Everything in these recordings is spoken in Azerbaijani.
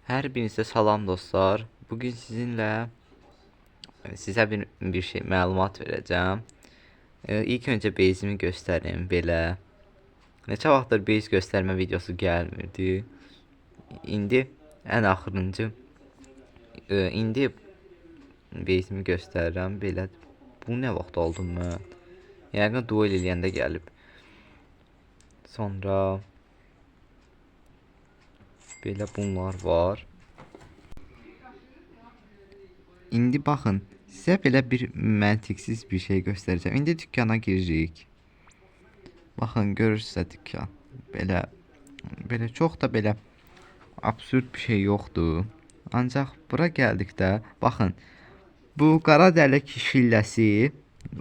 Hər birinizə salam dostlar. Bugün sizə bir şey məlumat verəcəm. İlk öncə bezimi göstərim belə. Neçə vaxtdır bez göstərmə videosu gəlmirdi. İndi ən axırıncı indi bezimi göstərirəm belə. Bu nə vaxt oldu mən? Yəqin duel eləyəndə gəlib. Sonra belə bunlar var. İndi baxın, sizə belə bir məntiqsiz bir şey göstərəcəm. İndi dükkana giririk. Baxın, görürsünüz dükkan. Belə çox da belə absurd bir şey yoxdur. Ancaq bura gəldikdə, baxın, bu qara dəlik şilləsi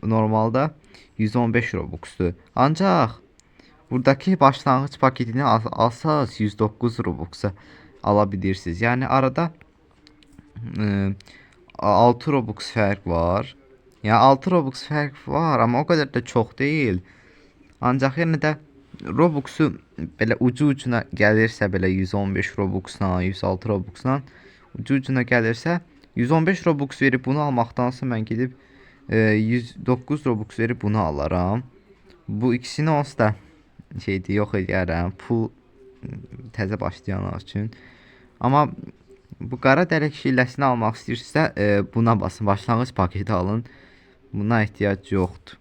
normalda 115 Robuxdur. Ancaq buradakı başlanğıc paketini alsaz 109 Robux'a ala bilirsiniz. Yəni arada 6 Robux fərq var. Yəni 6 Robux fərq var, amma o qədər də çox deyil. Ancaq yenə də Robux'u belə ucu-ucuna gəlirsə, belə 115 Robux'la, 106 Robux'la ucu-ucuna gəlirsə, 115 Robux verib bunu almaqdansa mən gedib 109 Robux verib bunu alaram. Bu ikisini onsuz da yox edərəm, pul təzə başlayanlar üçün. Amma bu qara dəlik şilləsini almaq istəyirsinizsə, buna basın, başlanğıc paketi alın. Buna ehtiyac yoxdur.